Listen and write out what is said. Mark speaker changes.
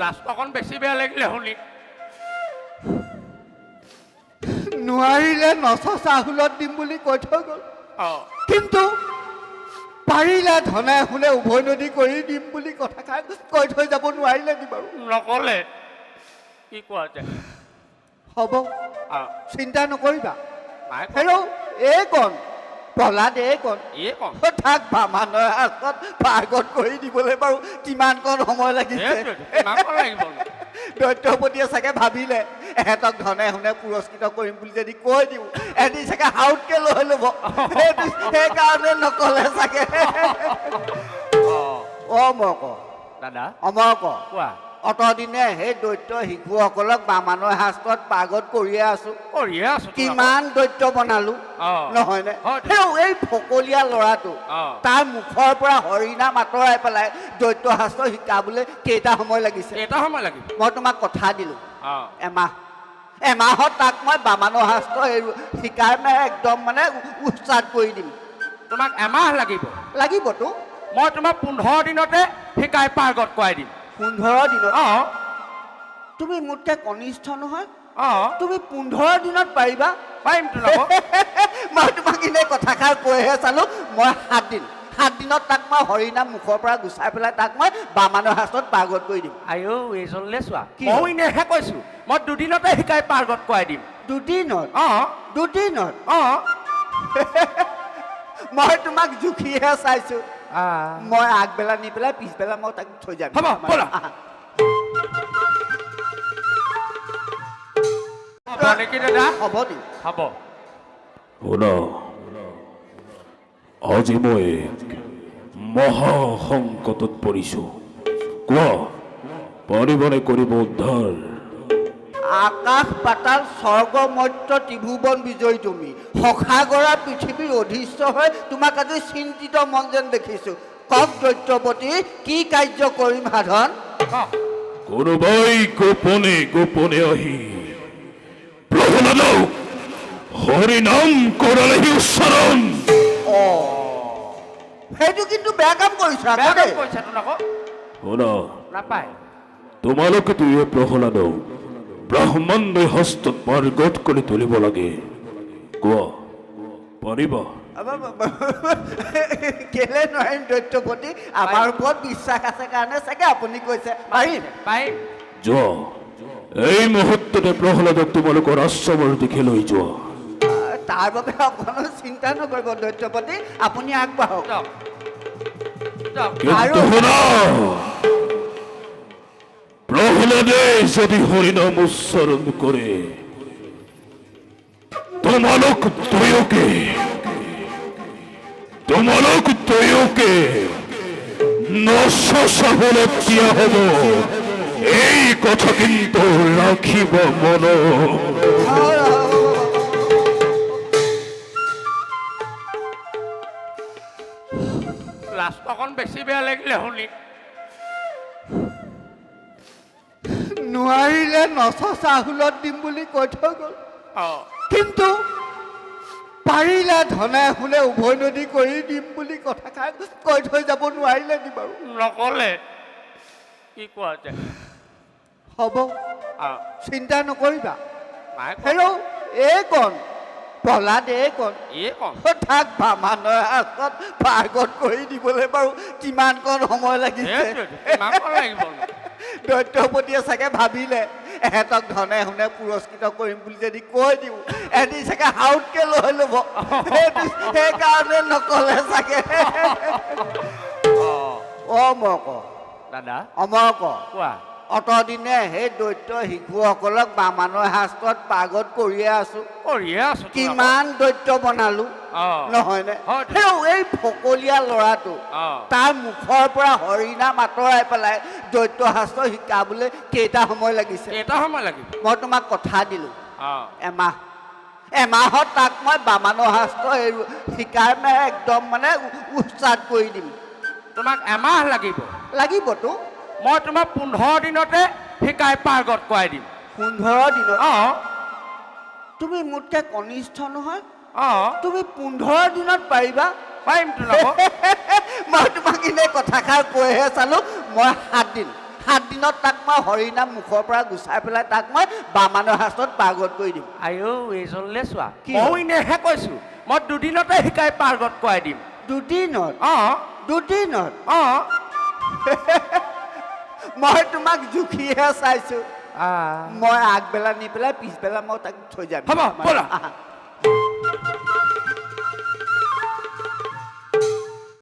Speaker 1: last অকণ বেছি বেয়া লাগিলে শুনি
Speaker 2: নোৱাৰিলে নচচা হুলত দিম বুলি কৈ থৈ গ'ল কিন্তু পাৰিলে ধনে শুনে উভৈনদী কৰি দিম বুলি কথাষাৰ কৈ থৈ যাব নোৱাৰিলে নি বাৰু
Speaker 1: নকলে কি কোৱা যায়
Speaker 2: হ'ব চিন্তা নকৰিবা
Speaker 1: নাই
Speaker 2: হেৰৌ এইকণ প্ৰহ্লাদ এইকণ তাক বামানৰ হাতত পাৰ্গত কৰি দিবলৈ বাৰু কিমানকণ সময় লাগিছে দৈত্যপতিয়ে চাগে ভাবিলে এহেঁতক ধনে শুনে পুৰস্কৃত কৰিম বুলি যদি কৈ দিওঁ এহেঁতি চাগে হাউতকে লৈ ল'ব সেইকাৰণে নকলে চাগে মই ক
Speaker 1: দাদা
Speaker 2: মই ক
Speaker 1: কোৱা
Speaker 2: অতদিনে সেই দৈত্য শিশুসকলক বামানৰ হাতত পাৰ্গত কৰিয়ে আছো কিমান দৈত্য বনালো নহয়নে এই ফকলীয়া ল'ৰাটো তাৰ মুখৰ পৰা হৰিনাম আঁতৰাই পেলাই দৈত্য শাস্ত্ৰ শিকাবলৈ কেইটা সময় লাগিছে মই তোমাক কথা দিলো এমাহত তাক মই বামানৰ শাস্ত্ৰ শিকাই একদম মানে উৎসাহ কৰি দিম
Speaker 1: তোমাক এমাহ লাগিবতো মই তোমাক 15 দিনতে শিকাই পাৰ্গত কৰাই দিম
Speaker 2: 15 দিনত তুমি মোতকে কনিষ্ঠ নহয় তুমি 15 দিনত পাৰিবা মই তোমাক এনে কথাষাৰ কৈহে চালো মই 7 দিনত তাক মই হৰিনাম মুখৰ পৰা গুচাই পেলাই তাক মই বামানৰ হাতত পাৰ্গত কৰি দিম
Speaker 1: আইও এইজনলে চোৱা মই এনেহে কৈছো মই 2 দিনতে শিকাই পাৰ্গত কৰাই দিম
Speaker 2: 2 দিনত মই তোমাক জুখিহে চাইছো মই আগবেলা নি পেলাই পিছবেলা মই তাক থৈ যাম
Speaker 3: আজি মই মহা সংকটত পৰিছো কোৱা পাৰিবনে কৰিব উদ্ধাৰ
Speaker 2: আকাশ পাতাল স্বৰ্গ মৰ্ত্য ত্ৰিভুৱন বিজয়ী তুমি সখাগৰা পৃথিৱীৰ অধীষ্ঠ হৈ তোমাক আজি চিন্তিত মন যেন দেখিছো কক দৈত্যপতি কি কাৰ্য কৰিম সাধন
Speaker 3: কোনোবাই গোপনে আহি প্ৰহ্লাদক হৰিনাম কৰালেহি উচ্চাৰণ
Speaker 2: সেইটো কিন্তু বেয়া কাম কৰিছা
Speaker 3: শুনা তোমালোকে দুয়ে প্ৰহ্লাদক ব্ৰহ্মাণ্ডই হস্তত পাৰ্গত কৰি তুলিব লাগে কোৱা পাৰিবা
Speaker 2: কেলে নোৱাৰিম দৈত্যপতি আমাৰ ওপৰত বিশ্বাস আছে কাৰণে চাগে আপুনি কৈছে পাৰিম
Speaker 3: যোৱা এই মুহূৰ্ততে প্ৰহ্লাদক তোমালোকৰ আশ্ৰমৰ দিশে লৈ যোৱা
Speaker 2: তাৰ বাবে অকণো চিন্তা নকৰিব দৈত্যপতি আপুনি আগবাঢ়ক
Speaker 3: কিন্তু শুনা প্রহ্লাদে যদি হরিনাম উচ্চারণ করে তোমালোক দুয়োকে নশাহলত দিয়া হব এই কথা কিন্তু রাখিব মন
Speaker 1: লাষ্ট অকণ বেছি বেয়া লাগিলে শুনি
Speaker 2: নোৱাৰিলে নচচা হুলত দিম বুলি কৈ থৈ গ'ল কিন্তু পাৰিলে ধনে শুনে উভৈনদী কৰি দিম বুলি কথাষাৰ কৈ থৈ যাব নোৱাৰিলে নি বাৰু
Speaker 1: নকলে কি কোৱা যায়
Speaker 2: হ'ব চিন্তা নকৰিবা হেৰৌ এইকণ প্ৰহ্লাদ এইকণ তাক বামানৰ হাতত পাৰ্গত কৰি দিবলৈ বাৰু কিমানকণ সময় লাগিছে দৈত্যপতিয়ে চাগে ভাবিলে এহেঁতক ধনে শুনে পুৰস্কৃত কৰিম বুলি যদি কৈ দিওঁ এহেঁতি চাগে হাউতকে লৈ ল'ব সেইকাৰণে নকলে চাগে মই ক
Speaker 1: দাদা
Speaker 2: মই ক
Speaker 1: কোৱা
Speaker 2: অতদিনে সেই দৈত্য শিশুসকলক বামানৰ হাতত পাৰ্গত কৰিয়ে আছো কিমান দৈত্য বনালো নহয়নে এই ফকলীয়া ল'ৰাটো তাৰ মুখৰ পৰা হৰিনাম আঁতৰাই পেলাই দৈত্য শাস্ত্ৰ শিকাবলৈ কেইটা সময় লাগিছে মই তোমাক কথা দিলো এমাহত তাক মই বামানৰ শাস্ত্ৰ শিকাই একদম মানে উৎসাহ কৰি দিম
Speaker 1: তোমাক এমাহ
Speaker 2: লাগিবতো
Speaker 1: মই তোমাক 15 দিনতে শিকাই পাৰ্গত কৰাই দিম
Speaker 2: 15 দিনত তুমি মোতকে কনিষ্ঠ নহয় তুমি 15 দিনত পাৰিবা
Speaker 1: পাৰিমতো
Speaker 2: মই তোমাক এনে কথাষাৰ কৈহে চালো মই 7 7 দিনত তাক মই হৰিনাম মুখৰ পৰা গুচাই পেলাই তাক মই বামানৰ হাতত পাৰ্গত কৰি দিম
Speaker 1: আইও এইজনলে চোৱা মই এনেহে কৈছো মই দুদিনতে শিকাই পাৰ্গত কৰাই দিম
Speaker 2: দুদিনত দুদিনত
Speaker 1: অঁ
Speaker 2: মই তোমাক জুখিহে চাইছো মই আগবেলা নি পেলাই পিছবেলা মই তাক থৈ যাম
Speaker 1: হ'ব ব'লা